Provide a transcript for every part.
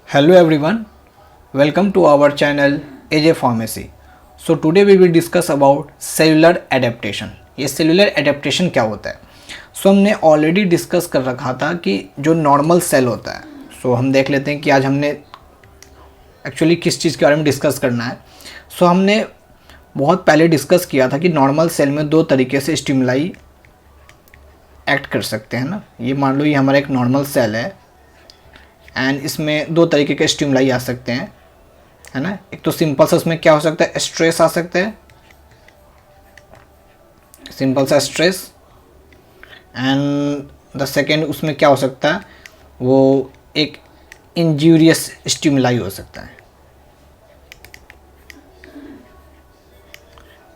Hello everyone, welcome to our channel AJ Pharmacy. So today we will discuss about cellular adaptation. ये cellular adaptation क्या होता है? हमने already discuss कर रखा था कि जो नॉर्मल सेल होता है, हम देख लेते हैं कि आज हमने एक्चुअली किस चीज़ के बारे में डिस्कस करना है. हमने बहुत पहले डिस्कस किया था कि नॉर्मल सेल में दो तरीके से स्टिमुलाई एक्ट कर सकते हैं ना. ये मान लो ये हमारा एक नॉर्मल सेल है एंड इसमें दो तरीके के स्टिमुलाई आ सकते हैं, है ना. एक तो सिंपल सा उसमें क्या हो सकता है, स्ट्रेस आ सकता है, सिंपल सा स्ट्रेस. एंड द सेकेंड उसमें क्या हो सकता है, वो एक इंजूरियस स्टिमुलाई हो सकता है,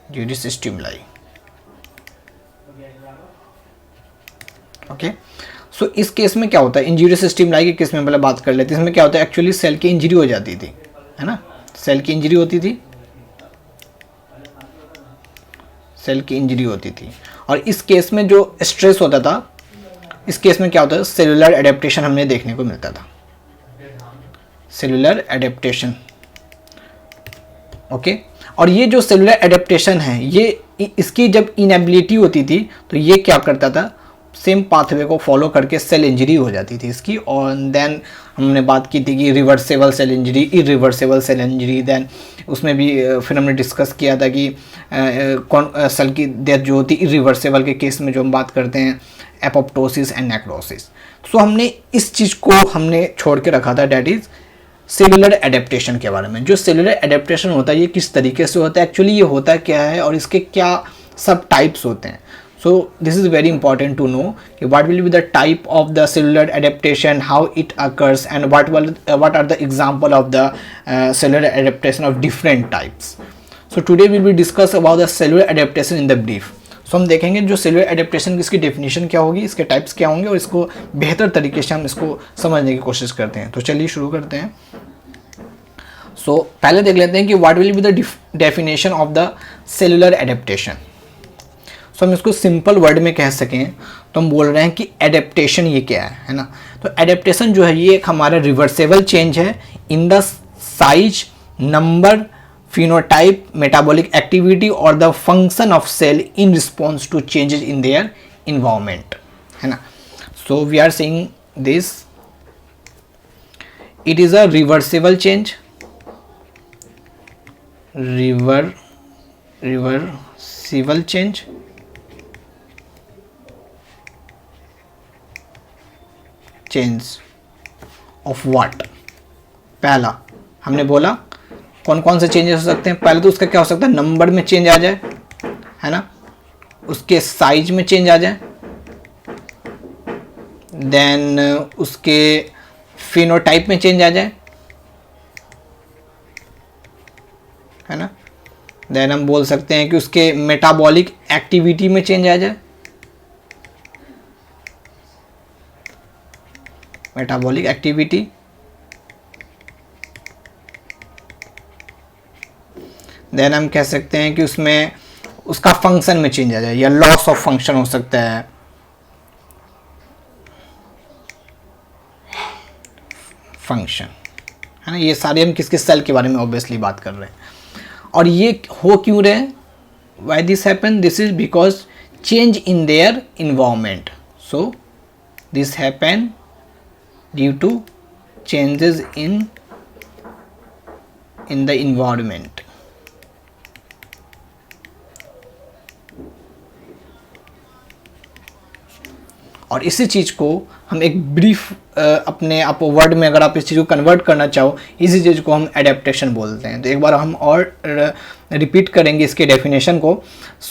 इंजूरियस स्टिमुलाई. ओके. इस केस में क्या होता है, इंजूरियस स्टिमुलाई के केस में पहले बात कर लेते हैं. इसमें क्या होता है, एक्चुअली सेल की इंजरी हो जाती थी, है ना. सेल की इंजरी होती थी, सेल की इंजरी होती थी. और इस केस में जो स्ट्रेस होता था, इस केस में क्या होता है, सेलुलर एडेप्टेशन हमने देखने को मिलता था, सेलुलर एडेप्टेशन. ओके. और ये जो सेलुलर एडेप्टेशन है, ये इसकी जब इनएबिलिटी होती थी तो ये क्या करता था, सेम पाथवे को फॉलो करके सेल इंजरी हो जाती थी इसकी. और देन हमने बात की थी कि reversible cell injury, irreversible cell injury. Then उसमें भी फिर हमने डिस्कस किया था कि कौन सेल की डेथ जो होती है इरिवर्सेबल के केस में जो हम बात करते हैं एपोप्टोसिस एंड नेक्रोसिस. हमने इस चीज़ को हमने छोड़ के रखा था, डैट इज़ सेलुलर एडेप्टेशन के बारे में. जो सेलुलर एडेप्टेशन होता है ये किस तरीके से होता है, एक्चुअली ये होता क्या है और इसके क्या सब टाइप्स होते हैं. So this is very important to know what will be the type of the cellular adaptation, how it occurs, and what are the example of the cellular adaptation of different types. So today we will discuss about the cellular adaptation in the brief. हम देखेंगे जो cellular adaptation की इसकी definition क्या होगी, इसके types क्या होंगे और इसको बेहतर तरीके से हम इसको समझने की कोशिश करते हैं. तो चलिए शुरू करते हैं. पहले देख लेते हैं कि what will be the definition of the cellular adaptation. हम इसको सिंपल वर्ड में कह सकें तो हम बोल रहे हैं कि एडेप्टेशन ये क्या है ना. तो एडेप्टेशन जो है ये एक हमारा रिवर्सेबल चेंज है in the size, number, phenotype, metabolic activity और the function of cell in response to changes in their environment, है ना. We are saying this, it is a reversible change, reversible change change of what. पहला हमने बोला कौन कौन से changes हो सकते हैं. पहले तो उसका क्या हो सकता है, नंबर में चेंज आ जाए, है ना, उसके साइज में चेंज आ जाए, देन उसके फिनोटाइप में चेंज आ जाए, है ना. देन हम बोल सकते हैं कि उसके मेटाबॉलिक एक्टिविटी में चेंज आ जाए, मेटाबॉलिक एक्टिविटी. देन हम कह सकते हैं कि उसमें उसका फंक्शन में चेंज आ जाए या लॉस ऑफ फंक्शन हो सकता है, फंक्शन, है ना. ये सारे हम किस किस सेल के बारे में ऑब्वियसली बात कर रहे हैं. और ये हो क्यों रहे, why this happen, this is because change in their environment. So this happen due to changes in the environment. और इसी चीज़ को हम एक ब्रीफ अपने आप वर्ड में अगर आप इस चीज़ को कन्वर्ट करना चाहो, इसी चीज़ को हम एडेप्टेशन बोलते हैं. तो एक बार हम और रिपीट करेंगे इसके डेफिनेशन को.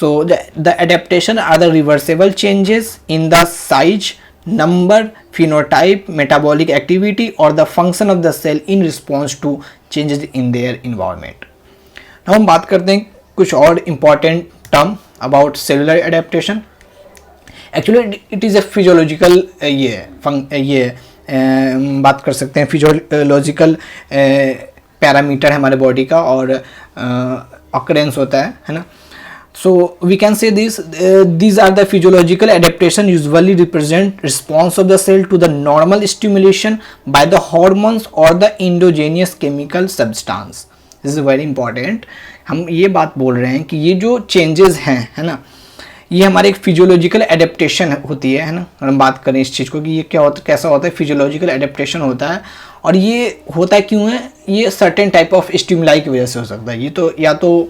The adaptation are the reversible changes in the size, number, phenotype, metabolic activity और the function of the cell in response to changes in their environment. हम बात करते हैं कुछ और important term about cellular adaptation. Actually it is a physiological बात कर सकते हैं, फिजियोलॉजिकल पैरामीटर है हमारे बॉडी का और ऑकरेंस होता है ना. So we can say this, these are the physiological adaptation usually represent response of the cell to the normal stimulation by the hormones or the endogenous chemical substance. This is very important. हम ये बात बोल रहे हैं कि ये जो changes हैं, है ना, ये हमारे एक फिजियोलॉजिकल एडेप्टेशन होती है ना. अगर हम बात करें इस चीज़ को कि ये क्या होता, कैसा होता है, फिजियोलॉजिकल एडेप्टेशन होता है. और ये होता है क्यों है, ये सर्टेन टाइप ऑफ स्टिमुलाई की वजह से हो सकता है. ये तो या तो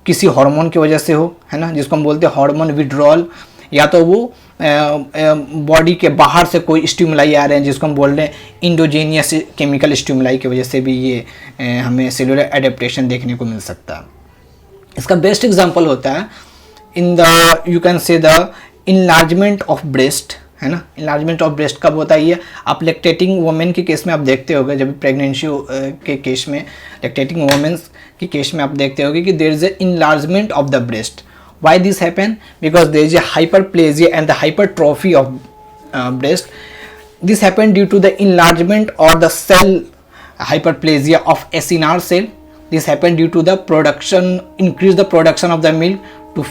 किसी हार्मोन की वजह से हो, है ना, जिसको हम बोलते हैं हार्मोन विड्रॉल, या तो वो बॉडी के बाहर से कोई स्टिमुलाई आ रहे हैं जिसको हम बोल रहे हैं इंडोजेनियस केमिकल स्टिमुलाई की वजह से भी ये हमें सेलुलर एडेप्टेशन देखने को मिल सकता है. इसका बेस्ट एग्जांपल होता है in the, you can say the enlargement of breast, है ना. इनलार्जमेंट ऑफ ब्रेस्ट कब होता है, ये आप लैक्टेटिंग वुमेन के केस में आप देखते होंगे, जब प्रेगनेंसी के केस में, लैक्टेटिंग वुमेन्स के केस में आप देखते होंगे कि there is an enlargement of the breast. Why this happen, because there is a hyperplasia and the hypertrophy of breast. This happen due to the enlargement और the cell hyperplasia of acinar cell. This happen due to the production, increase the production of the milk to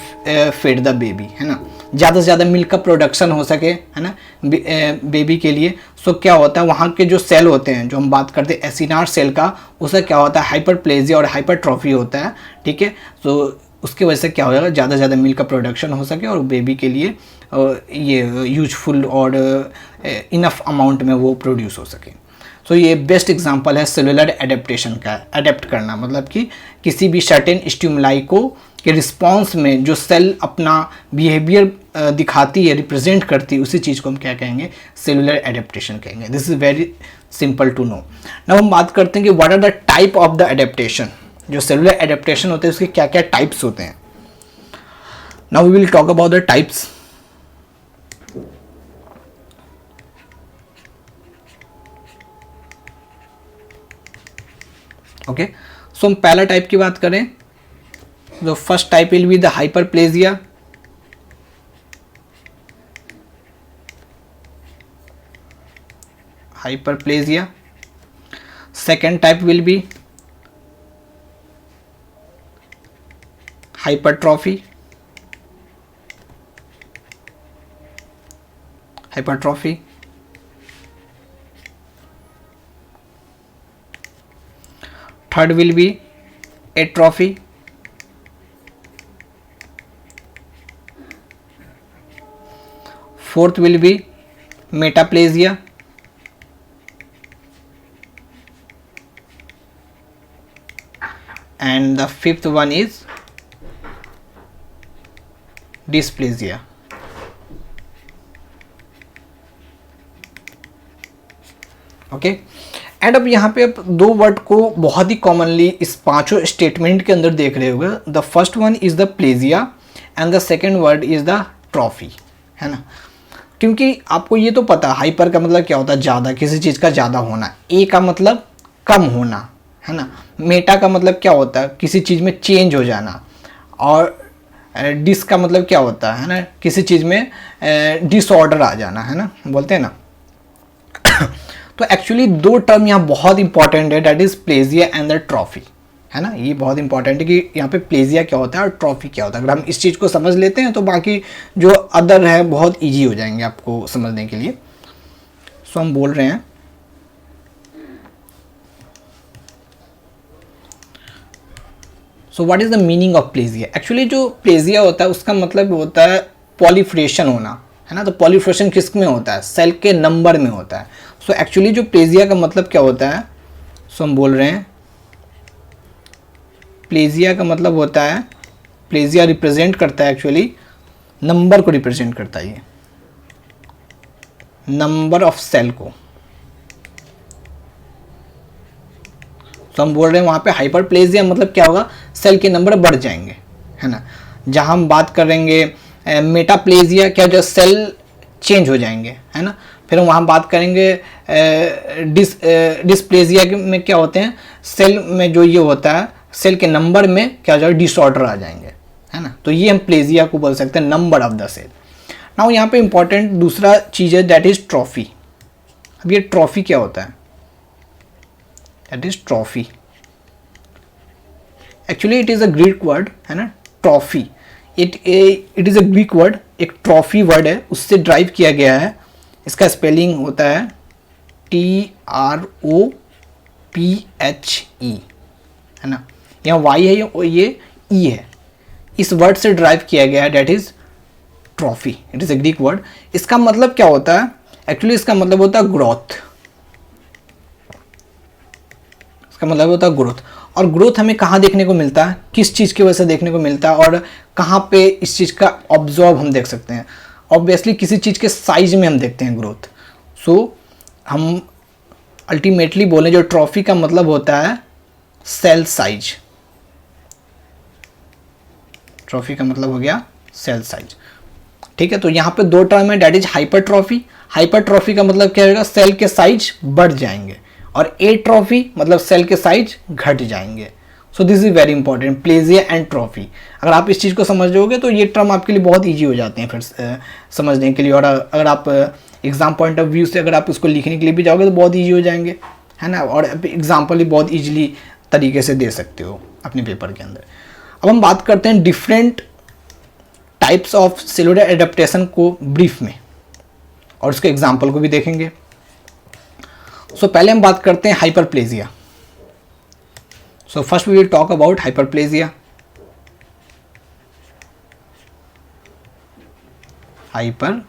feed the baby, है ना. ज़्यादा से ज़्यादा milk का production हो सके, है ना, बेबी के लिए. सो क्या होता है, वहाँ के जो सेल होते हैं, जो हम बात करते हैं एसिनार सेल का, उससे क्या होता है, हाइपरप्लेजिया और हाइपरट्रॉफी होता है. ठीक है. सो उसकी वजह से क्या हो जाएगा, ज़्यादा से ज़्यादा मिल्क का प्रोडक्शन हो सके और बेबी के लिए ये यूजफुल और इनफ अमाउंट में वो प्रोड्यूस हो सके. सो ये बेस्ट एग्जांपल है सेलुलर एडेप्टेशन का. एडेप्ट करना मतलब कि किसी भी सर्टेन स्टिमुलाई को के रिस्पॉन्स में जो सेल अपना बिहेवियर दिखाती है, रिप्रेजेंट करती है, उसी चीज़ को हम क्या कहेंगे, सेलुलर एडेप्टेशन कहेंगे. This is very simple to know. Now हम बात करते हैं कि what are the type of the adaptation. जो सेलुलर एडेप्टेशन होते हैं उसके क्या क्या टाइप्स होते हैं. Now we will talk about the types. Okay. So हम पहला टाइप की बात करें, तो first type will be the hyperplasia. Hyperplasia. Second type will be hypertrophy. Hypertrophy. Third will be atrophy. Fourth will be metaplasia. And the fifth one is dysplasia. Okay. And अब यहाँ पे आप दो वर्ड को बहुत ही कॉमनली इस पांचों statement के अंदर देख रहे होगे. The first one is the plegia and the second word is the trophy, है ना. क्योंकि आपको ये तो पता, हाइपर का मतलब क्या होता है, ज़्यादा, किसी चीज़ का ज़्यादा होना. ए का मतलब कम होना, है ना. मेटा का मतलब क्या होता है, किसी चीज़ में चेंज हो जाना. और डिस का मतलब क्या होता है ना, किसी चीज़ में डिसऑर्डर आ जाना, है ना, बोलते हैं ना. तो एक्चुअली दो टर्म यहाँ बहुत इंपॉर्टेंट है, that is plegia and the trophy, है ना. ये बहुत इंपॉर्टेंट है कि यहाँ पे प्लेजिया क्या होता है और ट्रॉफी क्या होता है. अगर हम इस चीज़ को समझ लेते हैं तो बाकी जो अदर है बहुत इजी हो जाएंगे आपको समझने के लिए. सो हम बोल रहे हैं so what is the meaning of plegia. Actually जो प्लेजिया होता है उसका मतलब होता है पॉलीफ्रेशन होना, है ना. तो पॉलीफ्रेशन किस में होता है, सेल के नंबर में होता है. सो एक्चुअली जो प्लेजिया का मतलब क्या होता है, सो हम बोल रहे हैं प्लेजिया का मतलब होता है, प्लेजिया रिप्रेजेंट करता है एक्चुअली नंबर को रिप्रेजेंट करता है, ये नंबर ऑफ सेल को. तो हम बोल रहे हैं वहाँ पे हाइपरप्लेजिया मतलब क्या होगा, सेल के नंबर बढ़ जाएंगे, है ना. जहाँ हम बात करेंगे मेटाप्लेजिया, क्या जो सेल चेंज हो जाएंगे, है ना. फिर हम वहाँ बात करेंगे डिस्प्लेजिया में क्या होते हैं, सेल में जो ये होता है, सेल के नंबर में क्या हो जाएगा, डिसऑर्डर आ जाएंगे, है ना. तो ये हम प्लेजिया को बोल सकते हैं, number of the cell. Now यहाँ पे इंपॉर्टेंट दूसरा चीज़ है, दैट इज ट्रॉफी. अब ये ट्रॉफी क्या होता है, that is trophy. Actually it is a Greek word, है ना, trophy. It is a Greek word, एक ट्रॉफी वर्ड है, उससे ड्राइव किया गया है। इसका स्पेलिंग होता है TROPHE, है ना, यहाँ वाई है और ये ई है, इस वर्ड से ड्राइव किया गया है, that is trophy. It is a Greek word. इसका मतलब क्या होता है? एक्चुअली इसका मतलब होता है ग्रोथ। इसका मतलब होता है ग्रोथ। और ग्रोथ हमें कहाँ देखने को मिलता है, किस चीज़ की वजह से देखने को मिलता है, और कहाँ पे इस चीज़ का ऑब्जॉर्व हम देख सकते हैं? ऑब्वियसली किसी चीज़ के साइज में हम देखते हैं ग्रोथ। सो हम अल्टीमेटली बोलें जो ट्रॉफी का मतलब होता है सेल साइज। ट्रॉफी का मतलब हो गया सेल साइज, ठीक है। तो यहाँ पे दो टर्म है, डेट इज हाइपरट्रॉफी। हाइपरट्रॉफी का मतलब क्या होगा? सेल के साइज बढ़ जाएंगे, और एट्रॉफी मतलब सेल के साइज घट जाएंगे। सो this is very important, plegia and trophy. अगर आप इस चीज़ को समझ जाओगे तो ये टर्म आपके लिए बहुत ईजी हो जाते हैं फिर समझने के लिए। और अगर आप एग्जाम पॉइंट ऑफ व्यू से अगर आप इसको लिखने के लिए भी जाओगे तो बहुत ईजी हो जाएंगे, है ना। और एग्जाम्पल भी बहुत ईजिली तरीके से दे सकते हो अपने पेपर के अंदर। अब हम बात करते हैं different types of cellular adaptation को ब्रीफ में, और उसके एग्जाम्पल को भी देखेंगे। सो पहले हम बात करते हैं hyperplasia. So first we will talk about hyperplasia. Hyperplasia,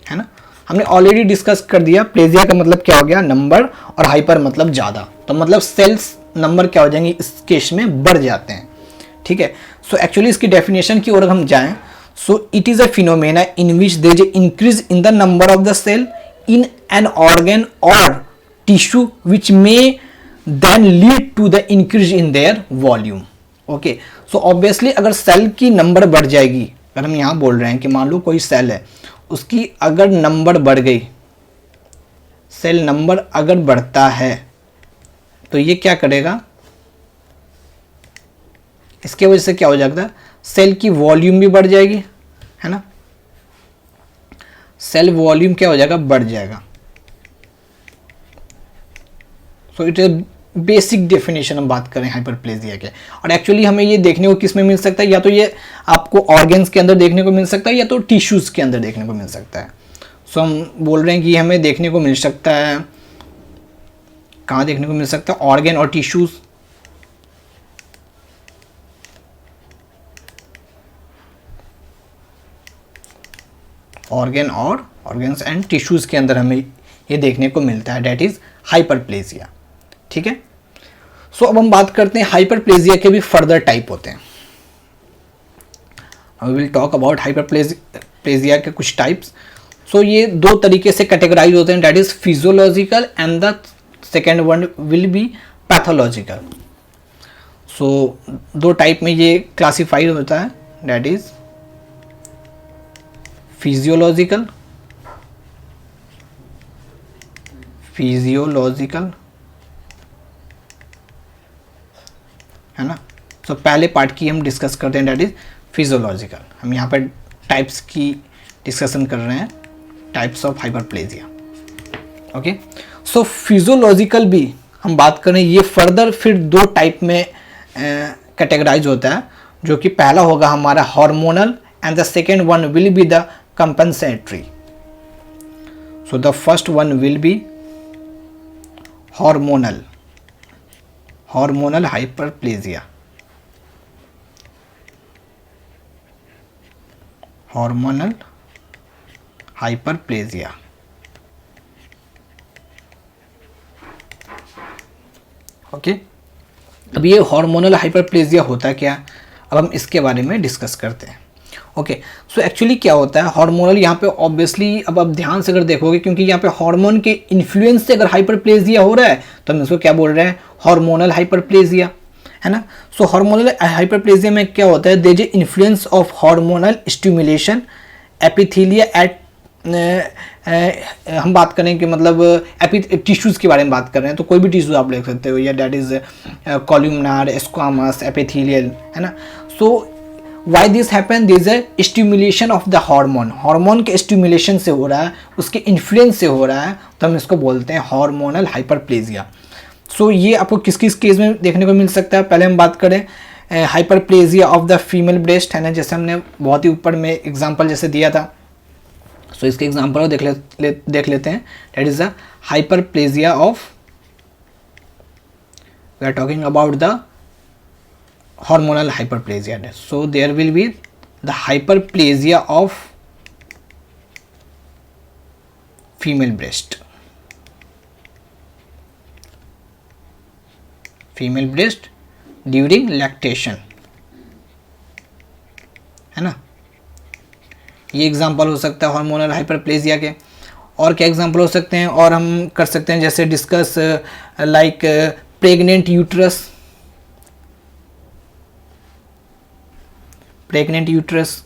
है ना, हमने ऑलरेडी डिस्कस कर दिया। प्लेजिया का मतलब क्या हो गया? नंबर, और हाइपर मतलब ज़्यादा। तो मतलब सेल्स नंबर क्या हो जाएंगे इस केस में? बढ़ जाते हैं, ठीक है। सो एक्चुअली इसकी डेफिनेशन की ओर हम जाएं, so it is a phenomena in which there is increase in the number of the cell in an organ और tissue which may then lead to the increase in their volume. Okay, so obviously अगर cell की number बढ़ जाएगी, अगर हम यहाँ बोल रहे हैं कि मान लो कोई सेल है, उसकी अगर नंबर बढ़ गई, सेल नंबर अगर बढ़ता है तो ये क्या करेगा? इसके वजह से क्या हो जाता है? सेल की वॉल्यूम भी बढ़ जाएगी, है ना। सेल वॉल्यूम क्या हो जाएगा? बढ़ जाएगा। सो इट इज बेसिक डेफिनेशन हम बात करें हाइपरप्लेजिया के। और एक्चुअली हमें ये देखने को किस में मिल सकता है? या तो ये आपको ऑर्गन्स के अंदर देखने को मिल सकता है, या तो टिश्यूज के अंदर देखने को मिल सकता है। सो हम बोल रहे हैं कि हमें देखने को मिल सकता है, कहाँ देखने को मिल सकता है? ऑर्गन और टिश्यूज। ऑर्गन और ऑर्गन्स एंड टिश्यूज के अंदर हमें ये देखने को मिलता है, डेट इज हाइपरप्लेजिया, ठीक है। सो अब हम बात करते हैं हाइपरप्लेजिया के भी फर्दर टाइप होते हैं। We will talk about hyperplasia के कुछ टाइप्स। सो ये दो तरीके से कैटेगराइज होते हैं, that is physiological and the second one will be pathological. So दो टाइप में ये क्लासिफाइड होता है, डेट इज फिजियोलॉजिकल है ना। सो पहले पार्ट की हम डिस्कस करते हैं, डेट इज फिजियोलॉजिकल। हम यहाँ पर टाइप्स की डिस्कशन कर रहे हैं, types of hyperplasia. Okay, so physiological भी हम बात करें, ये फर्दर फिर दो टाइप में कैटेगराइज होता है, जो कि पहला होगा हमारा hormonal and the second one will be the compensatory. So the first one will be hormonal hyperplasia. Hormonal hyperplasia. Okay, अब ये हार्मोनल हाइपरप्लेजिया होता क्या? अब हम इसके बारे में डिस्कस करते हैं। ओके, सो एक्चुअली क्या होता है हार्मोनल? यहाँ पे ऑब्वियसली अब आप ध्यान से अगर देखोगे, क्योंकि यहाँ पे हार्मोन के इन्फ्लुएंस से अगर हाइपरप्लेजिया हो रहा है तो हम इसको क्या बोल रहे हैं? हार्मोनल हाइपरप्लेजिया, है ना। सो हार्मोनल हाइपरप्लेजिया में क्या होता है? There is influence of hormonal stimulation epithelia at हम बात करें कि मतलब टिश्यूज़ के बारे में बात कर रहे हैं तो कोई भी टिश्यू आप ले सकते हो, या that is columnar, squamous, epithelial, है ना। So why this happen? This a stimulation of the hormone, hormone के स्टिमुलेशन से हो रहा है, उसके इन्फ्लुएंस से हो रहा है, तो हम इसको बोलते हैं हार्मोनल हाइपरप्लेजिया। सो ये आपको किस किस केस में देखने को मिल सकता है? पहले हम बात करें hyperplasia of the female breast है ना, जैसे हमने बहुत ही ऊपर में एग्जांपल जैसे दिया था, सो इसके एग्जांपल देख लेते हैं। That is the hyperplasia of, we are talking about the hormonal hyperplasia. So there will be the hyperplasia of female breast, during lactation, है ना। ये एग्जांपल हो सकता है हार्मोनल हाइपरप्लेजिया के। और क्या एग्जांपल हो सकते हैं, और हम कर सकते हैं जैसे discuss like pregnant uterus, pregnant uterus,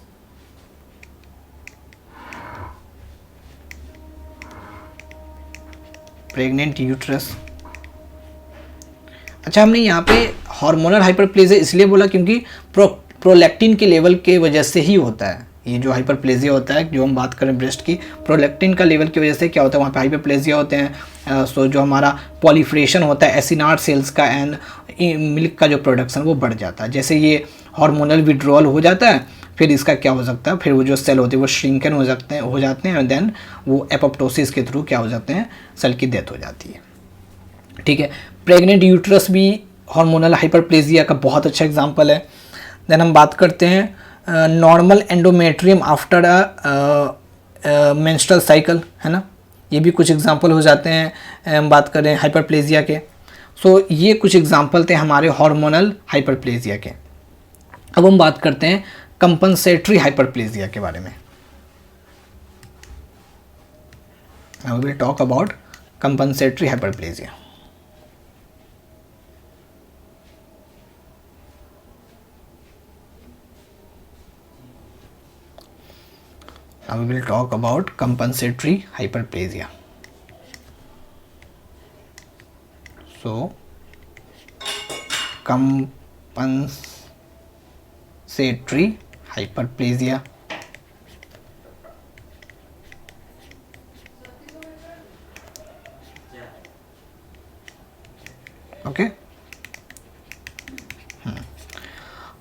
अच्छा हमने यहाँ पे हार्मोनल हाइपरप्लेजिया इसलिए बोला क्योंकि प्रोलैक्टिन के लेवल के वजह से ही होता है। ये जो हाइपरप्लेजिया होता है, जो हम बात करें ब्रेस्ट की, प्रोलैक्टिन का लेवल की वजह से क्या होता है, वहाँ पे हाइपरप्लेजिया होते हैं। सो जो हमारा पॉलीफ्रेशन होता है एसिनार्ड सेल्स का एंड मिल्क का जो प्रोडक्शन वो बढ़ जाता है। जैसे ये हार्मोनल विड्रॉल हो जाता है, फिर इसका क्या हो सकता है, फिर वो जो सेल होते हैं वो श्रिंकन हो जाते हैं और देन वो एपोप्टोसिस के थ्रू क्या हो जाते हैं, सेल की डेथ हो जाती है। ठीक है, प्रेग्नेंट यूट्रस भी हार्मोनल हाइपरप्लेजिया का बहुत अच्छा एग्जांपल है। देन हम बात करते हैं normal endometrium after menstrual cycle, है ना। ये भी कुछ एग्जांपल हो जाते हैं, हम बात करें हाइपरप्लेजिया के। सो ये कुछ एग्जांपल थे हमारे हार्मोनल हाइपरप्लेजिया के। अब हम बात करते हैं कंपनसेटरी हाइपरप्लेजिया के बारे में। Now we will talk about compensatory hyperplasia. Now we will talk about compensatory hyperplasia. So compensatory hyperplasia, okay.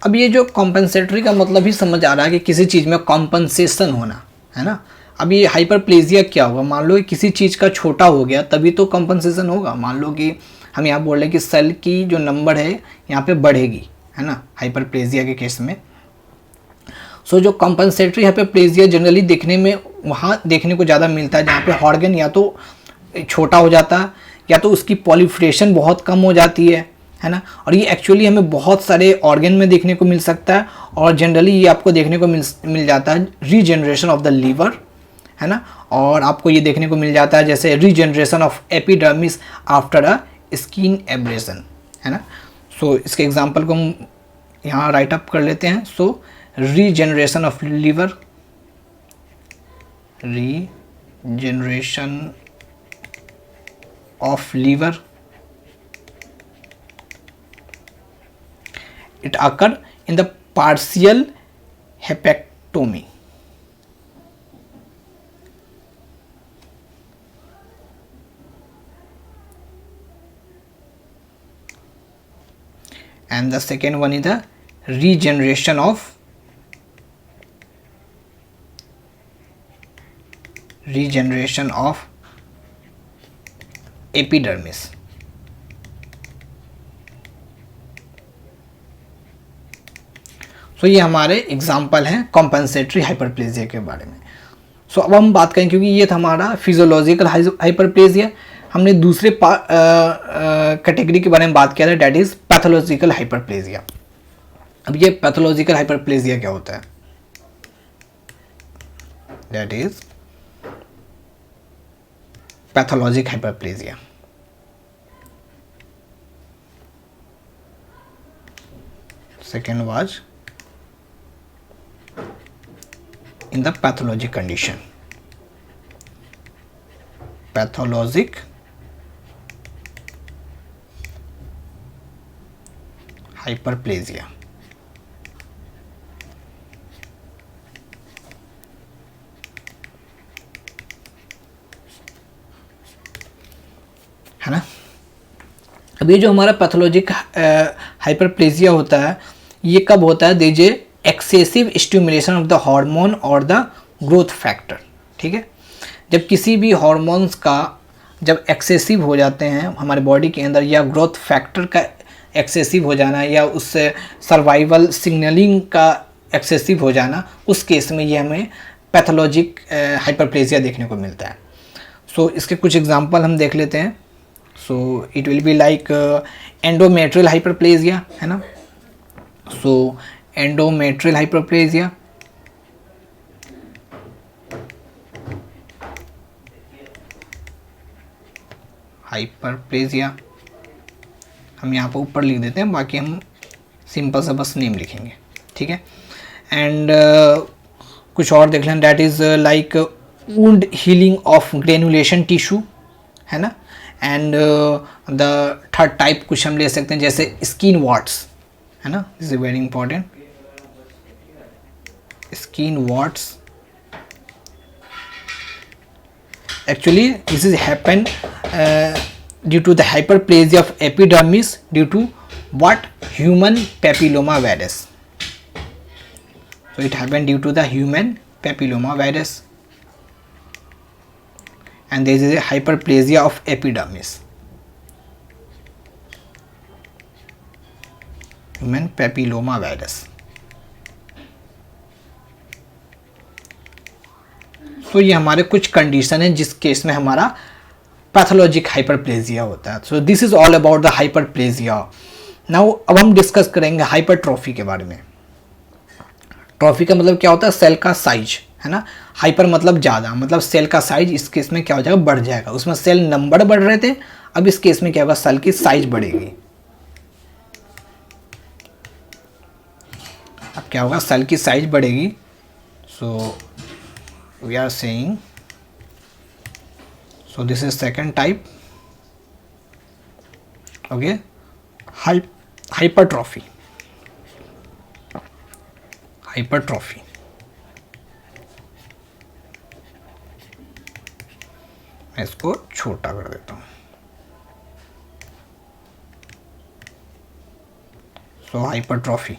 अब ये जो कॉम्पनसेटरी का मतलब ही समझ आ रहा है कि किसी चीज़ में कॉम्पनसेशन होना, है ना। अब ये हाइपरप्लेजिया क्या होगा, मान लो किसी चीज़ का छोटा हो गया तभी तो कॉम्पनसेशन होगा। मान लो कि हम यहाँ बोल रहे हैं कि सेल की जो नंबर है यहाँ पे बढ़ेगी, है ना, हाइपरप्लेजिया के केस में। सो जो कॉम्पनसेटरी हाइपरप्लेजिया जनरली देखने में वहाँ देखने को ज़्यादा मिलता है जहाँ पे ऑर्गन या तो छोटा हो जाता है या तो उसकी पॉलीफ्रेशन बहुत कम हो जाती है ना। और ये एक्चुअली हमें बहुत सारे ऑर्गन में देखने को मिल सकता है, और जनरली ये आपको देखने को मिल जाता है रीजनरेशन ऑफ द लीवर, है ना। और आपको ये देखने को मिल जाता है जैसे regeneration of epidermis after a skin abrasion, है ना। सो इसके एग्जांपल को हम यहाँ राइट अप कर लेते हैं। So regeneration of liver, regeneration of liver, it occur in the partial hepectomy, and the second one is the regeneration of epidermis. So ये हमारे एग्जाम्पल हैं कॉम्पनसेटरी हाइपरप्लेजिया के बारे में। सो अब हम बात करें, क्योंकि ये था हमारा फिजियोलॉजिकल हाइपरप्लेजिया, हमने दूसरे कैटेगरी के बारे में बात किया था, डैट इज पैथोलॉजिकल हाइपरप्लेजिया। अब ये पैथोलॉजिकल हाइपरप्लेजिया क्या होता है, that is pathologic hyperplasia. Second was in the pathologic condition, pathologic hyperplasia, है ना। अब ये जो हमारा पैथोलॉजिक हाइपरप्लेजिया होता है, ये कब होता है, there is excessive stimulation of the hormone और द ग्रोथ फैक्टर, ठीक है। जब किसी भी हार्मोन्स का जब एक्सेसिव हो जाते हैं हमारे बॉडी के अंदर, या ग्रोथ फैक्टर का एक्सेसिव हो जाना, या उससे सर्वाइवल सिग्नलिंग का एक्सेसिव हो जाना, उस केस में ये हमें पैथोलॉजिक हाइपरप्लेजिया देखने को मिलता है। सो इसके कुछ एग्जांपल हम देख लेते हैं। So it will be like endometrial hyperplasia, है ना। सो एंडोमेट्रियल हाइपरप्लेजिया, हाइपरप्लेजिया हम यहाँ पर ऊपर लिख देते हैं, बाकी हम सिंपल सा बस नेम लिखेंगे, ठीक है। एंड कुछ और देख लें, that is like wound healing of granulation tissue, है ना। एंड द थर्ड टाइप कुछ हम ले सकते हैं जैसे स्किन वॉट्स, है ना, this is very important, skin warts. Actually this is happen due to the hyperplasia of epidermis due to what, human papilloma virus. So it happened due to the human papilloma virus, and there is a hyperplasia of epidermis, human papilloma virus. तो ये हमारे कुछ condition है जिस case में हमारा pathologic hyperplasia होता है। सो this is all about the hyperplasia. Now अब हम डिस्कस करेंगे हाइपरट्रॉफी के बारे में। ट्रॉफी का मतलब क्या होता है, सेल का साइज, है ना। हाइपर मतलब ज़्यादा, मतलब सेल का साइज इस केस में क्या हो जाएगा, बढ़ जाएगा। उसमें सेल नंबर बढ़ रहे थे, अब इस केस में क्या होगा, सेल की साइज बढ़ेगी। अब क्या होगा, सेल की साइज बढ़ेगी। So we are saying, so this is second type, okay, hypertrophy, hypertrophy। मैं इसको छोटा कर देता हूँ। सो हाइपरट्रॉफी,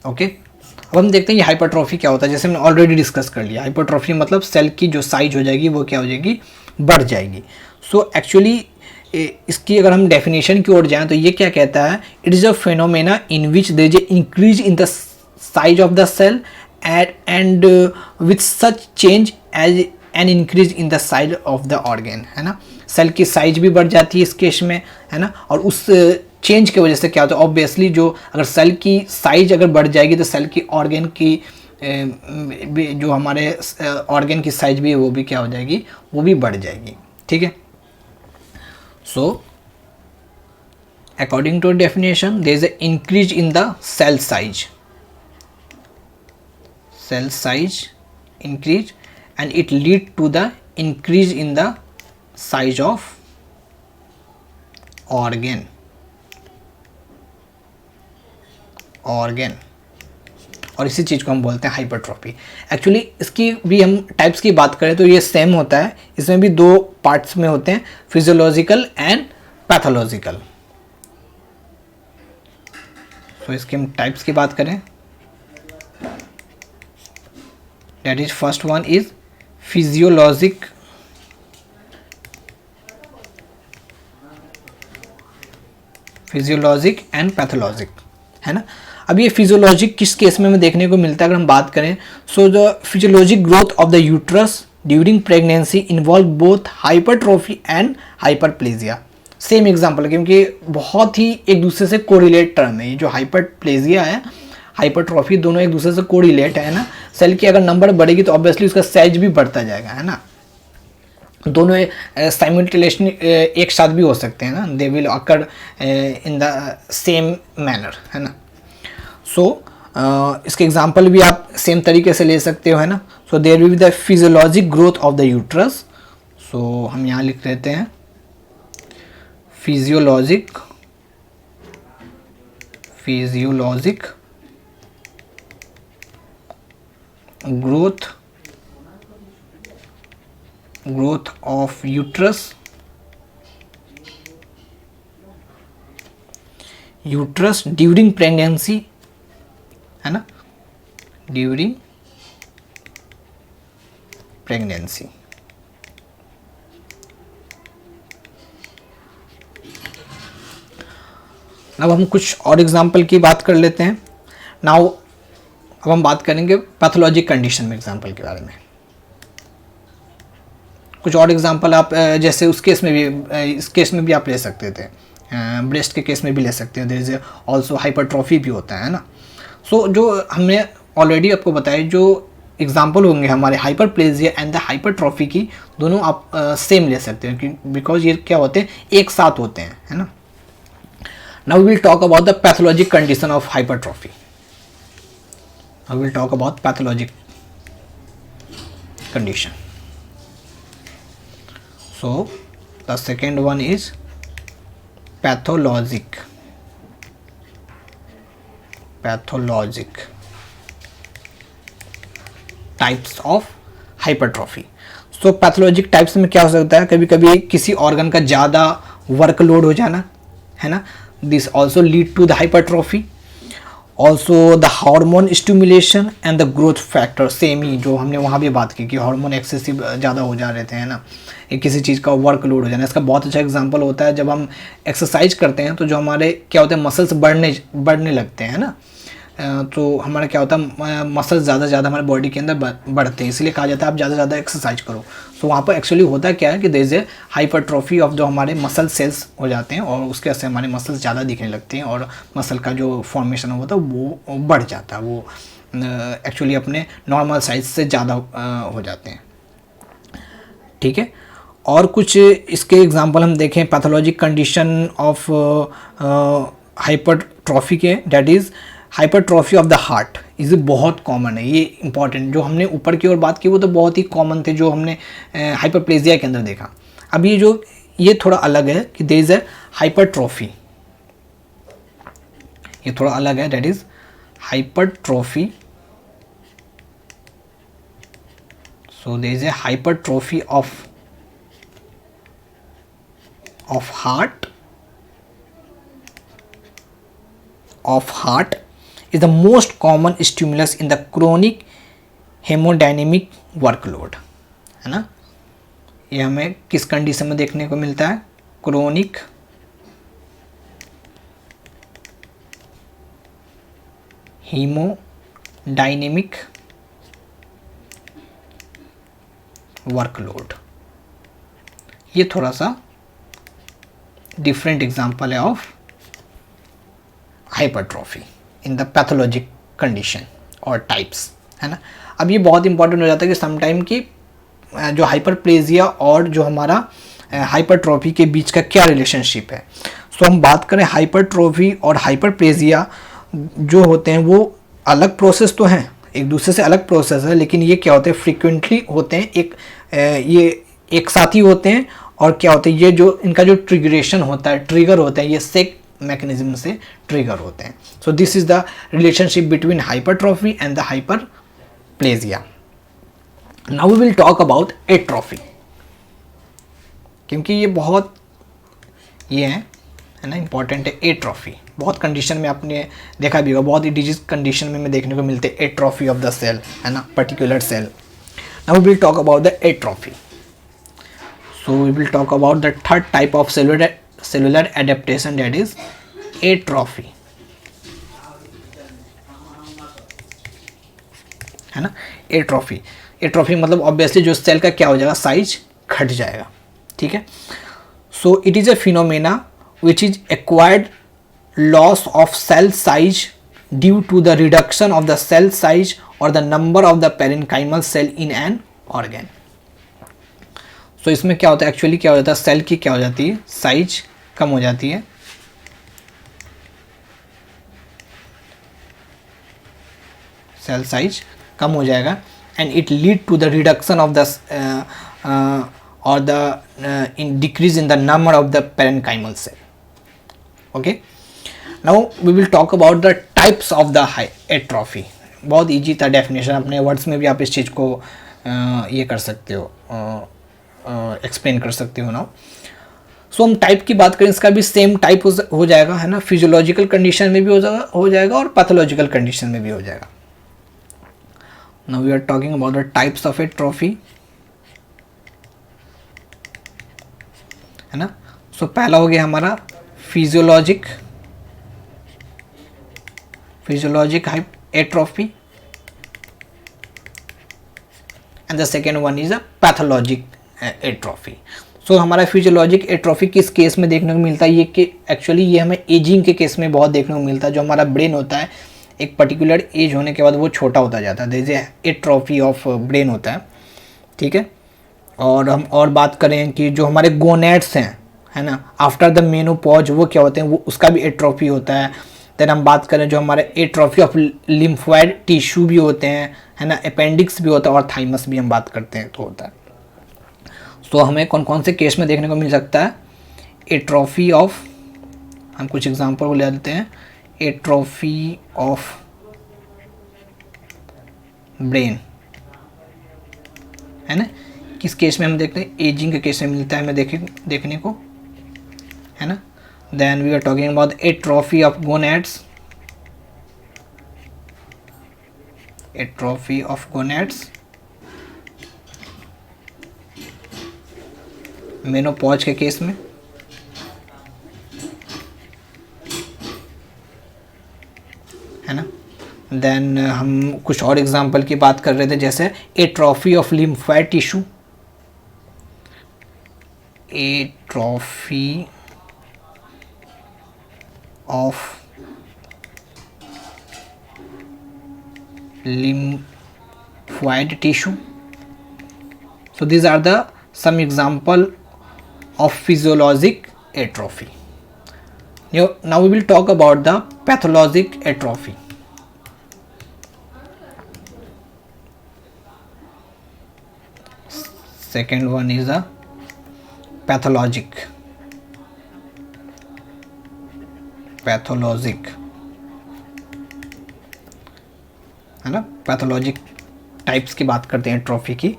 ओके। अब हम देखते हैं ये हाइपरट्रॉफी क्या होता है। जैसे हमने ऑलरेडी डिस्कस कर लिया, हाइपरट्रॉफी मतलब सेल की जो साइज हो जाएगी वो क्या हो जाएगी, बढ़ जाएगी। सो एक्चुअली इसकी अगर हम डेफिनेशन की ओर जाएं तो ये क्या कहता है, it is a phenomena in which there is increase in the size of the cell and with such change as an increase in the size of the organ, है ना। सेल की साइज भी बढ़ जाती है इस केस में, है ना। और उस चेंज की वजह से क्या होता है, ऑब्वियसली जो अगर सेल की साइज अगर बढ़ जाएगी तो सेल की ऑर्गन की जो हमारे ऑर्गन की साइज भी है वो भी क्या हो जाएगी, वो भी बढ़ जाएगी, ठीक है। So according to definition there is a increase in the cell size, cell size increase and it lead to the increase in the size of organ और इसी चीज़ को हम बोलते हैं हाइपरट्रॉफी। एक्चुअली इसकी भी हम टाइप्स की बात करें तो ये सेम होता है, इसमें भी दो पार्ट्स में होते हैं, फिजियोलॉजिकल एंड पैथोलॉजिकल। तो इसके हम टाइप्स की बात करें, that is first one is physiologic and pathologic, है ना। अब ये फिजियोलॉजिक किस केस में हमें देखने को मिलता है अगर हम बात करें, so the physiologic growth of the uterus during pregnancy involve both hypertrophy and hyperplasia. Same example, क्योंकि बहुत ही एक दूसरे से कोरिलेट टर्म है। ये जो हाइपरप्लेजिया है, हाइपरट्रॉफी, दोनों एक दूसरे से कोरिलेट है ना। सेल की अगर नंबर बढ़ेगी तो ऑब्वियसली उसका साइज भी बढ़ता जाएगा, है ना। दोनों साइमल्टेनियसली एक साथ भी हो सकते हैं ना, they will occur in the same manner, है ना। सो इसके एग्जांपल भी आप सेम तरीके से ले सकते हो, है ना। So there will be the physiologic growth of the uterus. So हम यहाँ लिख देते हैं physiologic growth of uterus during pregnancy during pregnancy. अब हम कुछ और एग्जाम्पल की बात कर लेते हैं। नाउ अब हम बात करेंगे पैथोलॉजिक कंडीशन में एग्जाम्पल के बारे में। कुछ और एग्जाम्पल आप जैसे उस केस में भी, इस केस में भी आप ले सकते थे, ब्रेस्ट के केस में भी ले सकते हैं। देयर इज ऑल्सो हाइपरट्रॉफी भी होता है ना। सो जो हमने ऑलरेडी आपको बताया, जो एग्जाम्पल होंगे हमारे हाइपरप्लेजिया एंड द हाइपरट्रॉफी की, दोनों आप सेम ले सकते हैं बिकॉज ये क्या होते हैं, एक साथ होते हैं, है ना। Now we will talk about the pathologic condition of hypertrophy. Now we will talk about pathologic condition. So the second one is pathologic types of hypertrophy. So pathologic types में क्या हो सकता है, कभी कभी किसी ऑर्गन का ज़्यादा वर्कलोड हो जाना, है ना। This also lead to the hypertrophy. Also the hormone stimulation and the growth factor, same ही जो हमने वहाँ भी बात की कि हार्मोन एक्सेसिव ज़्यादा हो जा रहे थे, है ना, किसी चीज़ का वर्कलोड हो जाना। इसका बहुत अच्छा एग्जांपल होता है जब हम एक्सरसाइज करते हैं तो जो हमारे क्या होता है, मसल्स बढ़ने लगते हैं ना। तो हमारा क्या होता है, मसल्स ज़्यादा हमारे बॉडी के अंदर बढ़ते हैं, इसलिए कहा जाता है आप ज़्यादा एक्सरसाइज करो। सो वहाँ पर एक्चुअली होता क्या है कि there is a hypertrophy of जो हमारे मसल सेल्स हो जाते हैं और उसके वजह से हमारे मसल्स ज़्यादा दिखने लगते हैं और मसल का जो फॉर्मेशन होता है वो बढ़ जाता है, वो एक्चुअली अपने नॉर्मल साइज से ज़्यादा हो जाते हैं, ठीक है। और कुछ इसके एग्जांपल हम देखें पैथोलॉजिक कंडीशन ऑफ हाइपरट्रॉफी के, that is hypertrophy of the heart. इसे बहुत कॉमन है, ये इंपॉर्टेंट। जो हमने ऊपर की ओर बात की वो तो बहुत ही कॉमन थे जो हमने हाइपरप्लेजिया के अंदर देखा। अब ये थोड़ा अलग है कि देयर इज अ हाइपरट्रॉफी, ये थोड़ा अलग है, that is hypertrophy. So there is a hypertrophy of heart is the most common stimulus in the chronic hemodynamic workload, है ना। ये हमें किस कंडीशन में देखने को मिलता है, क्रोनिक हीमोडायनेमिक वर्कलोड। ये थोड़ा सा डिफरेंट एग्जांपल है of hypertrophy in the pathologic condition और टाइप्स, है ना। अब ये बहुत इंपॉर्टेंट हो जाता है कि समटाइम की जो हाइपरप्लेजिया और जो हमारा हाइपरट्रॉफी के बीच का क्या रिलेशनशिप है। सो हम बात करें हाइपरट्रॉफी और हाइपरप्लेजिया जो होते हैं वो अलग प्रोसेस तो हैं, एक दूसरे से अलग प्रोसेस है, लेकिन ये क्या होते हैं, फ्रीक्वेंटली होते हैं, ये एक साथ ही होते हैं। और क्या होता है, ये जो इनका जो ट्रिगरेशन होता है, ट्रिगर होते हैं, ये सेक मैकेनिज्म से ट्रिगर होते हैं। So this is the relationship between hypertrophy and the hyperplasia. Now we will talk about atrophy, क्योंकि ये बहुत ये है ना, इंपॉर्टेंट है। एट्रॉफी बहुत कंडीशन में आपने देखा भी होगा, बहुत ही डिजीज कंडीशन में देखने को मिलते हैं एट्रॉफी ऑफ द सेल, है ना, particular cell. Now we will talk about the atrophy. So we will talk about the third type of cellular adaptation, that is atrophy, है ना। एट्रॉफी मतलब ऑब्वियसली जो सेल का क्या हो जाएगा, साइज घट जाएगा, ठीक है। So it is a phenomena which is acquired loss of cell size due to the reduction of the cell size और the number of the parenchymal cell in an organ. So इसमें क्या होता है, actually क्या हो जाता है, cell की क्या हो जाती है, साइज कम हो जाती है, सेल साइज कम हो जाएगा and it lead to the reduction of the और the in decrease in the number of the parenchymal cell. Okay, now we will talk about the types of the atrophy. बहुत easy था definition, अपने words में भी आप इस चीज़ को ये कर सकते हो, एक्सप्लेन कर सकते हो ना। सो हम टाइप की बात करें, इसका भी सेम टाइप हो जाएगा, है ना। फिजियोलॉजिकल कंडीशन में भी हो जाएगा और पैथोलॉजिकल कंडीशन में भी हो जाएगा। Now we are talking about the types of atrophy, है ना। सो पहला हो गया हमारा physiologic atrophy, and the second one is a pathologic atrophy. So हमारा फिजियोलॉजिक एट्रोफी किस केस में देखने को मिलता है, ये कि एक्चुअली ये हमें एजिंग के केस में बहुत देखने को मिलता है। जो हमारा ब्रेन होता है एक पर्टिकुलर एज होने के बाद वो छोटा होता जाता है, जैसे एट्रोफी ऑफ ब्रेन होता है, ठीक है। और हम और बात करें कि जो हमारे गोनेट्स हैं, है ना, आफ्टर द मेनोपॉज वो क्या होते हैं, वो उसका भी एट्रोफी होता है। देन हम बात करें जो हमारे एट्रोफी ऑफ लिम्फोइड टिश्यू भी होते हैं, है ना, अपेंडिक्स भी होता है, और थाइमस भी हम बात करते हैं तो होता है। तो हमें कौन कौन से केस में देखने को मिल सकता है एट्रोफी ऑफ, हम कुछ एग्जांपल को ले लेते हैं। एट्रोफी ऑफ ब्रेन, है ना, किस केस में हम देखते हैं, एजिंग के केस में मिलता है हमें देखने को, है ना। Then we are talking about atrophy of gonads, atrophy of gonads menopause के केस में, है ना। देन हम कुछ और एग्जांपल की बात कर रहे थे, जैसे atrophy of lymphoid tissue, atrophy of lymphoid tissue. So these are the some example of physiologic atrophy. Now we will talk about the pathologic atrophy. Second one is a pathologic, है ना। Pathologic types की बात करते हैं atrophy की।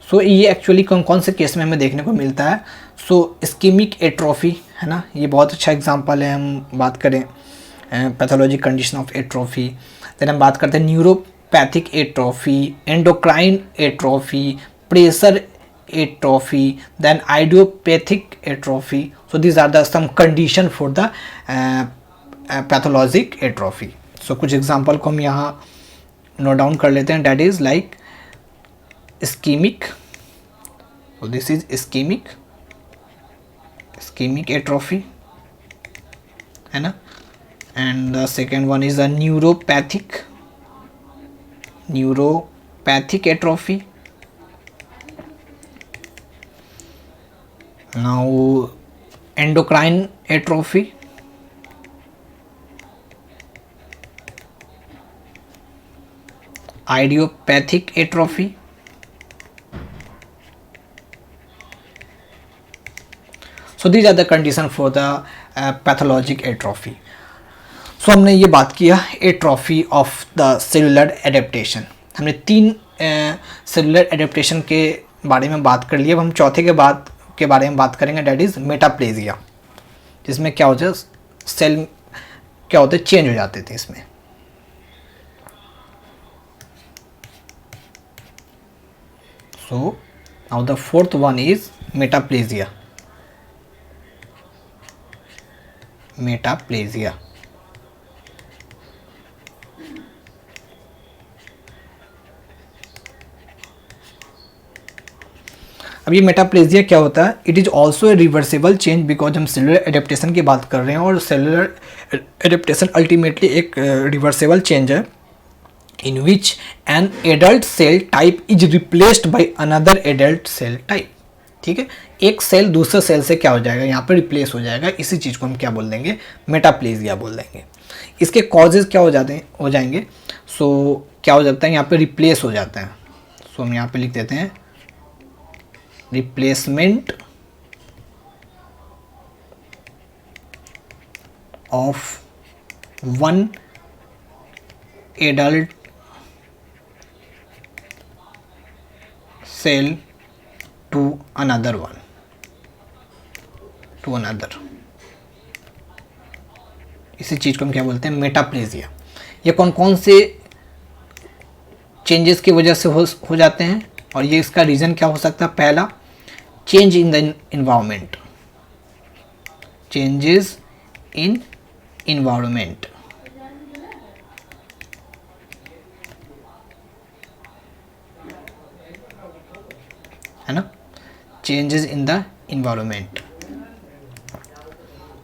सो ये actually कौन कौन से केस में हमें देखने को मिलता है। सो इस्कीमिक एट्रोफी, है ना, ये बहुत अच्छा एग्जांपल है। हम बात करें pathologic condition of atrophy, then हम बात करते हैं neuropathic atrophy, endocrine atrophy, pressure atrophy, then idiopathic atrophy. So these are the some condition for the pathologic atrophy. So कुछ एग्जांपल को हम यहाँ नोट डाउन कर लेते हैं। That is like ischaemic, so this is ischemic atrophy, है ना। and the second one is a neuropathic atrophy. Now endocrine atrophy, idiopathic atrophy, so these are the condition for the pathologic atrophy. so हमने ये बात किया atrophy of the cellular adaptation. हमने 3 cellular adaptation के बारे में बात कर लिया। अब हम चौथे के बारे में बात करेंगे, डैट इज मेटाप्लेजिया, जिसमें क्या होता है, सेल क्या होते हैं, चेंज हो जाते थे इसमें। So now the fourth one is metaplasia. अब ये मेटाप्लेजिया क्या होता है, it is also a reversible change, because हम सेलुलर एडेप्टेशन की बात कर रहे हैं और सेलुलर एडेप्टेशन अल्टीमेटली एक रिवर्सिबल चेंज है, in which an adult cell type is replaced by another adult cell type। ठीक है, एक सेल दूसरे सेल से क्या हो जाएगा, यहाँ पर रिप्लेस हो जाएगा। इसी चीज़ को हम क्या बोल देंगे, मेटाप्लेजिया बोल देंगे। इसके कॉजेज क्या हो जाएंगे। सो क्या हो जाता है, यहाँ पे रिप्लेस हो जाता है। सो हम यहाँ पे लिख देते हैं replacement of one adult cell to another one, इसी चीज को हम क्या बोलते हैं, मेटाप्लेजिया। ये कौन कौन से चेंजेस की वजह से हो जाते हैं, और ये इसका रीज़न क्या हो सकता है? पहला, change in the environment, changes in environment, है ना, changes in the environment.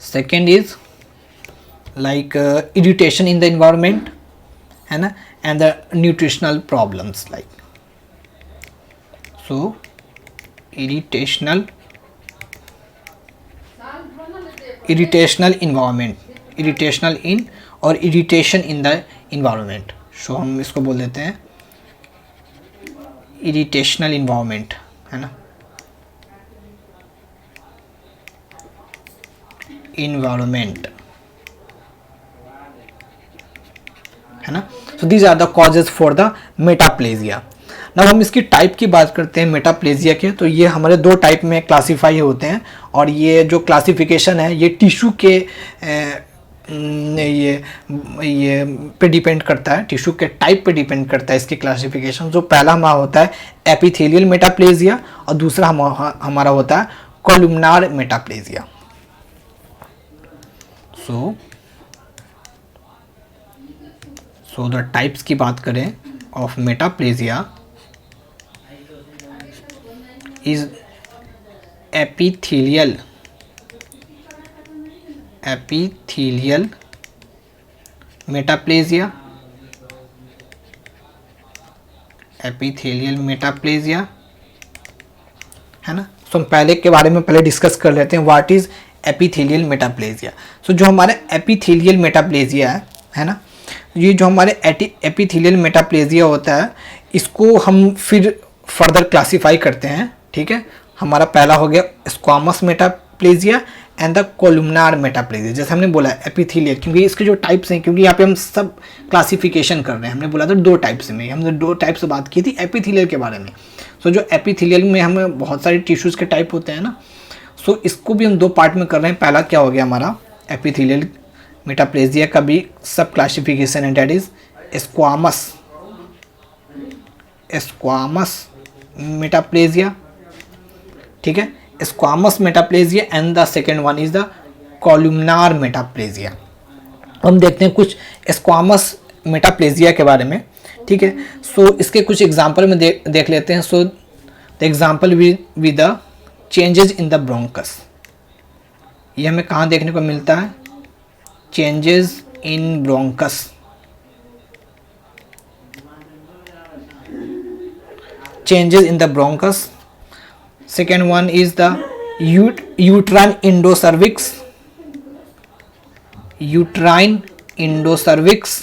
Second is like irritation in the environment, है ना, and the nutritional problems like, so irritational environment, irritational in और irritation in the environment, so हम इसको बोल देते हैं इरिटेशनल इन्वायरमेंट, है ना, इन्वायरमेंट, है ना। So these are the causes for the metaplasia. Now हम इसकी टाइप की बात करते हैं मेटाप्लेजिया के, तो ये हमारे दो टाइप में क्लासीफाई होते हैं, और ये जो क्लासिफिकेशन है ये टिश्यू के ये पे डिपेंड करता है, टिश्यू के टाइप पे डिपेंड करता है इसकी क्लासिफिकेशन। जो पहला हमारा होता है एपिथेलियल मेटाप्लेजिया, और दूसरा हमारा होता है columnar metaplasia. So the types की बात करें of metaplasia is epithelial metaplasia, epithelial metaplasia, है ना। सो हम पहले के बारे में पहले डिस्कस कर लेते हैं, व्हाट इज एपिथेलियल मेटाप्लेजिया। सो जो हमारे एपिथेलियल मेटाप्लेजिया है ना, ये जो हमारे एपिथेलियल मेटाप्लेजिया होता है, इसको हम फिर फर्दर क्लासीफाई करते हैं, ठीक है। हमारा पहला हो गया squamous metaplasia and the columnar metaplasia. जैसे हमने बोला एपिथेलियल, क्योंकि इसके जो टाइप्स हैं, क्योंकि यहाँ पे हम सब क्लासिफिकेशन कर रहे हैं, हमने बोला था दो टाइप्स में, हमने दो टाइप्स से बात की थी एपिथेलियल के बारे में। सो जो एपिथेलियल में हमें बहुत सारे टिश्यूज़ के टाइप होते हैं ना, सो इसको भी हम दो पार्ट में कर रहे हैं। पहला क्या हो गया हमारा एपिथेलियल मेटाप्लेजिया का भी सब क्लासिफिकेशन है, डेट इज स्क्वामस मेटाप्लेजिया, ठीक है, squamous metaplasia, and the second one is the columnar metaplasia. हम देखते हैं कुछ स्क्वामस मेटाप्लेजिया के बारे में, ठीक है। सो इसके कुछ एग्जाम्पल में देख लेते हैं। So the example with the changes in the bronchus, ये हमें कहाँ देखने को मिलता है? Changes in bronchus, changes in the bronchus. Second one is the uterine endocervix, uterine endocervix,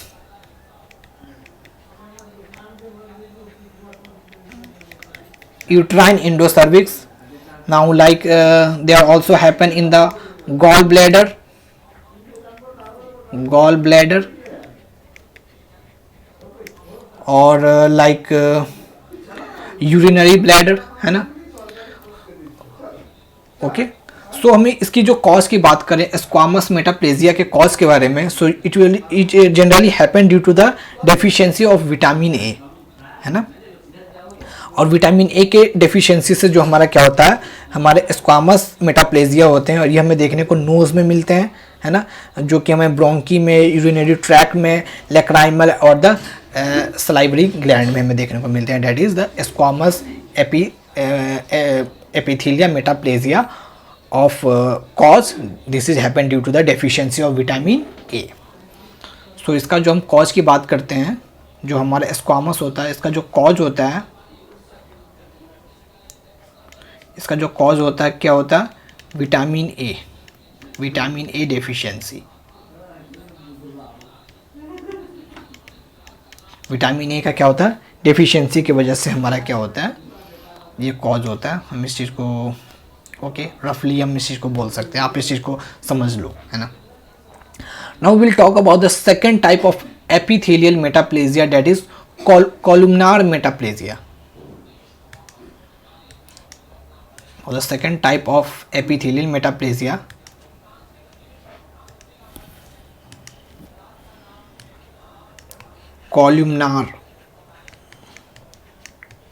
uterine endocervix. Now like they are also happen in the gallbladder और like urinary bladder, है ना। ओके, सो हमें इसकी जो कॉज की बात करें squamous metaplasia के कॉज के बारे में, so it generally happen due to the deficiency of vitamin A, है ना। और विटामिन ए के डेफिशिएंसी से जो हमारा क्या होता है, हमारे स्क्वामस मेटाप्लेजिया होते हैं, और ये हमें देखने को नोज़ में मिलते हैं, है ना, जो कि हमें ब्रोंकी में, यूरिनरी ट्रैक्ट में, लेक्राइमल और द सलाइवरी ग्लैंड में हमें देखने को मिलते हैं। That is the squamous epithelia metaplasia of course, this is happen due to the deficiency of vitamin A. So इसका जो हम कॉज की बात करते हैं, जो हमारा स्क्वामस होता है, इसका जो कॉज होता है, इसका जो कॉज होता है क्या होता है? Vitamin A deficiency. Vitamin A का क्या होता है? डेफिशिएंसी की वजह से हमारा क्या होता है, ये कॉज होता है। हम इस चीज़ को ओके रफली हम इस चीज़ को बोल सकते हैं, आप इस चीज़ को समझ लो, है ना। Now will talk about the second type of epithelial metaplasia, that is columnar metaplasia. और the second type of epithelial metaplasia columnar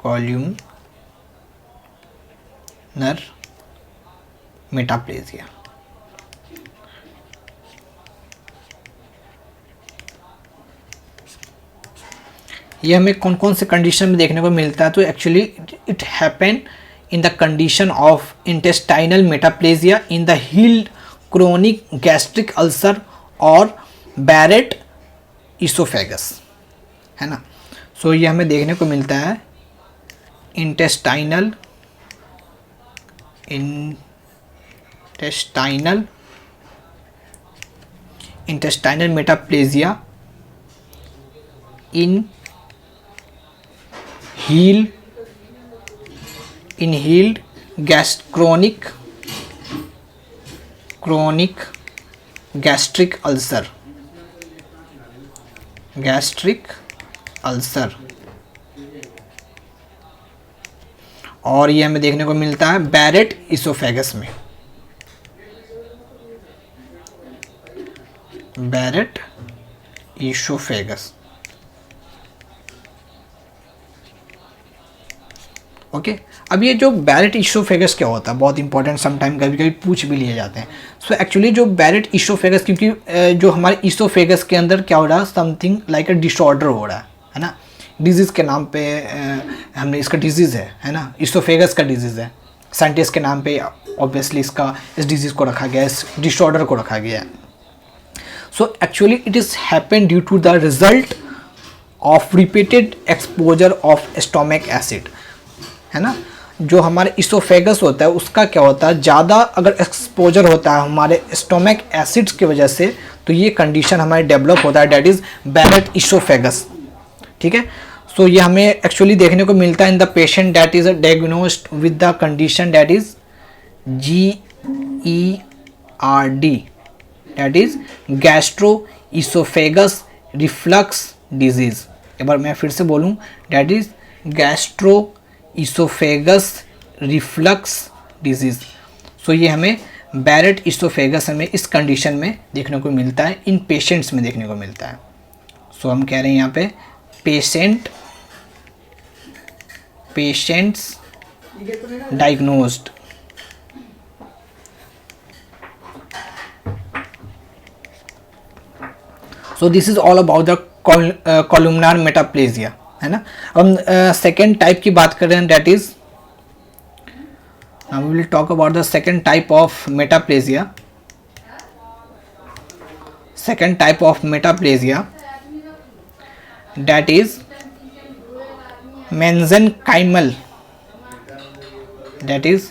columnar metaplasia. ये हमें कौन कौन से कंडीशन में देखने को मिलता है? तो actually it happen in the condition of intestinal metaplasia, in the healed chronic gastric ulcer और बैरेट इसोफेगस, है ना। सो ये हमें देखने को मिलता है intestinal metaplasia in healed chronic gastric ulcer, और ये हमें देखने को मिलता है बैरेट इसोफेगस में, बैरेट इसोफेगस। ओके, अब ये जो बैरेट इसोफेगस क्या होता है, बहुत इंपॉर्टेंट, समटाइम कभी कभी पूछ भी लिए जाते हैं। सो एक्चुअली जो बैरेट इसोफेगस, क्योंकि जो हमारे इसोफेगस के अंदर क्या हो रहा है, समथिंग लाइक अ डिसऑर्डर हो रहा है ना। डिजीज़ के नाम पे हमने इसका डिजीज़ है ना, इसोफेगस का डिजीज़ है, साइंटिस्ट के नाम पे ऑब्वियसली इस डिजीज़ को रखा गया है, इस डिसऑर्डर को रखा गया है। So actually it is happen due to the result of repeated exposure of stomach acid, है ना। जो हमारे इसोफेगस होता है उसका क्या होता है, ज़्यादा अगर एक्सपोजर होता है हमारे स्टोमिक एसिड्स की वजह से, तो ये कंडीशन हमारे डेवलप होता है, डेट इज़ बैरेट इसोफेगस, ठीक है। सो ये हमें एक्चुअली देखने को मिलता है in the patient that is diagnosed with the condition that is GERD, that is gastro esophagus reflux disease. एक बार मैं फिर से बोलूँ, that is gastro esophagus reflux disease. So ये हमें बैरेट इसोफेगस हमें इस कंडीशन में देखने को मिलता है, इन पेशेंट्स में देखने को मिलता है। सो हम कह रहे हैं यहाँ पे patients diagnosed. So this is all about the कॉलुमनार metaplasia, है ना। हम सेकेंड टाइप की बात कर रहे हैं, that is we will talk about the second type of metaplasia. Second type of metaplasia that is mesenchymal, that is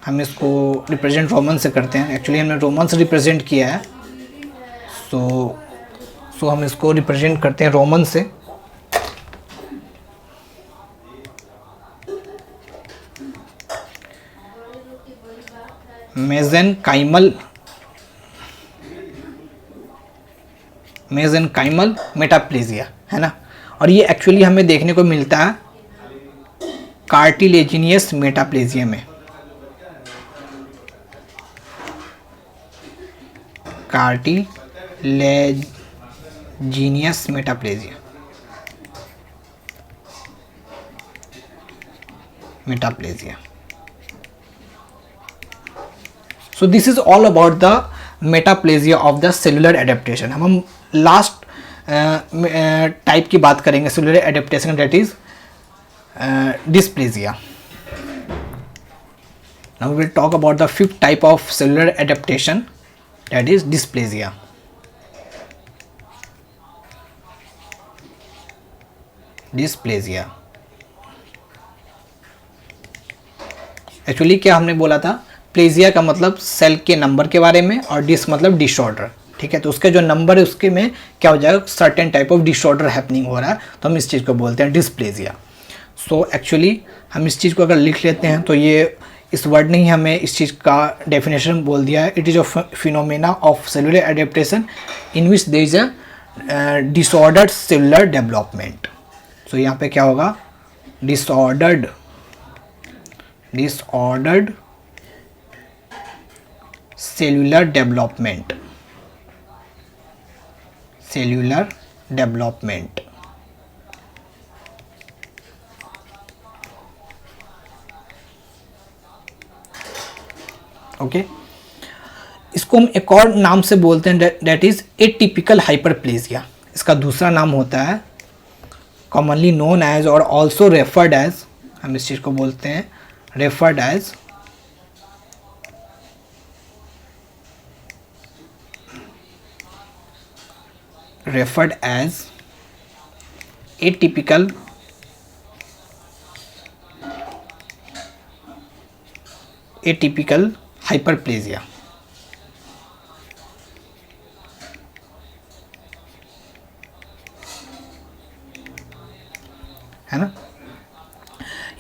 हम इसको रिप्रेजेंट रोमन से करते हैं। एक्चुअली हमने रोमन से रिप्रेजेंट किया है, सो हम इसको रिप्रेजेंट करते हैं रोमन से। मेजेनकाइमल मेटाप्लेजिया, है ना। और ये एक्चुअली हमें देखने को मिलता है कार्टिलेजिनियस मेटाप्लेजिया में, cartilaginous metaplasia, so this is all about the metaplasia of the cellular adaptation. हम लास्ट टाइप की बात करेंगे cellular adaptation, that is dysplasia. Now we will talk about the fifth type of cellular adaptation, that is dysplasia. Actually क्या हमने बोला था, plegia का मतलब सेल के नंबर के बारे में, और डिस मतलब डिसऑर्डर, ठीक है। तो उसके जो नंबर है उसके में क्या हो जाएगा, certain type of disorder happening हो रहा है, तो हम इस चीज़ को बोलते हैं डिस्प्लेजिया। सो एक्चुअली हम इस चीज़ को अगर लिख लेते हैं तो ये इस वर्ड ने ही हमें इस चीज़ का डेफिनेशन बोल दिया है। It is a phenomena of cellular adaptation in which there is a disordered cellular development. So यहाँ पे क्या होगा, डिसऑर्डर्ड सेलुलर डेवलपमेंट, ओके, इसको हम एक और नाम से बोलते हैं, दैट इज एटिपिकल हाइपरप्लेजिया। इसका दूसरा नाम होता है कॉमनली नोन एज और ऑल्सो रेफर्ड एज, हम इस चीज़ को बोलते हैं रेफर्ड एज एटिपिकल हाइपरप्लेजिया, है ना।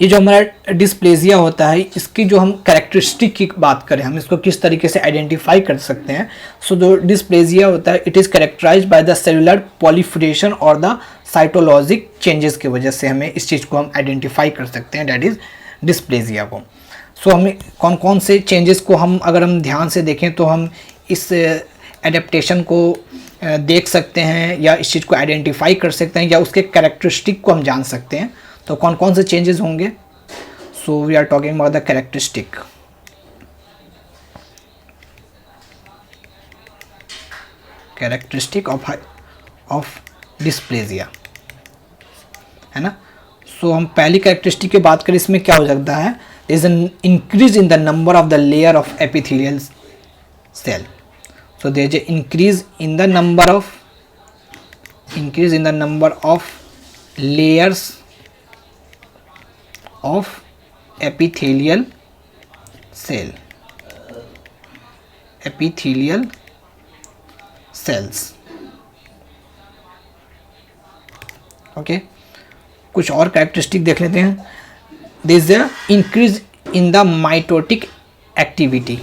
ये जो हमारा डिस्प्लेजिया होता है, इसकी जो हम कैरेक्टरिस्टिक की बात करें, हम इसको किस तरीके से आइडेंटिफाई कर सकते हैं। सो जो डिस्प्लेजिया होता है, it is characterized by the cellular proliferation और द साइटोलॉजिक चेंजेस की वजह से हमें इस चीज़ को हम आइडेंटिफाई कर सकते हैं, दैट इज़ डिस्प्लेजिया को। सो हमें कौन कौन से चेंजेस को हम अगर हम ध्यान से देखें तो हम इस एडेप्टेशन को देख सकते हैं या इस चीज़ को आइडेंटिफाई कर सकते हैं या उसके कैरेक्टरिस्टिक को हम जान सकते हैं। तो कौन कौन से चेंजेस होंगे? So we are talking about the characteristic of dysplasia, है ना। सो हम पहली कैरेक्टरिस्टिक की बात करें, इसमें क्या हो सकता है, is an increase in the number of the layer of epithelial cell. So there is an increase in the number of layers of epithelial cells। Okay, कुछ और कैरेक्टरिस्टिक देख लेते हैं। there is a increase in the mitotic activity।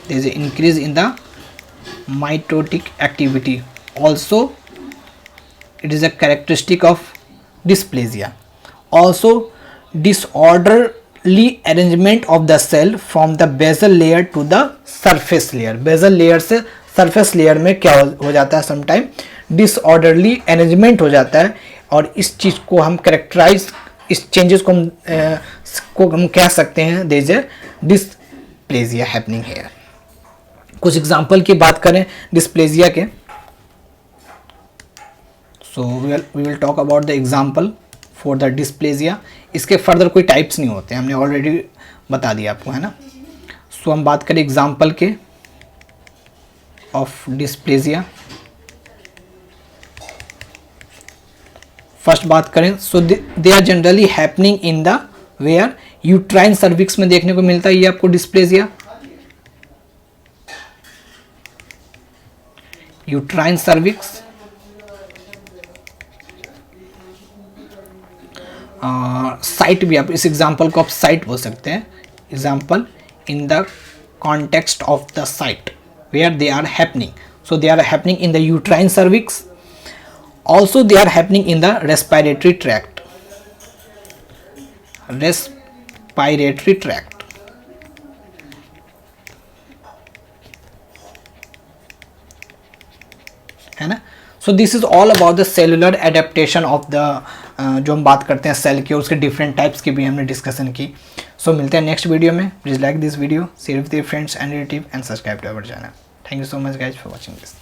there is an increase in the mitotic activity also, it is a characteristic of dysplasia। also disorderly arrangement of the cell from the basal layer to the surface layer। basal layer से surface layer में क्या हो जाता है, sometime disorderly arrangement हो जाता है, और इस चीज़ को हम characterize, इस changes को हम कह सकते हैं there is a dysplasia happening here। कुछ एग्जाम्पल की बात करें डिस्प्लेजिया के, so we will talk about the example for the dysplasia. इसके फर्दर कोई टाइप्स नहीं होते, हमने ऑलरेडी बता दिया आपको, है ना। सो हम बात करें एग्जाम्पल के ऑफ डिस्प्लेजिया। फर्स्ट बात करें, so they are generally happening in the where uterine cervix में देखने को मिलता है ये आपको डिस्प्लेजिया। यूट्राइन सर्विक्स, साइट भी आप इस एग्जाम्पल को आप साइट बोल सकते हैं। Example in the context of the site where they are happening. So they are happening in the uterine cervix, also they are happening in the respiratory tract. है ना। So this is all about the cellular adaptation of the, जो हम बात करते हैं cell के, उसके different types की भी हमने डिस्कशन की। सो मिलते हैं नेक्स्ट वीडियो में। Please like this video, share with your friends and relative and subscribe to our channel. Thank you so much guys for watching this.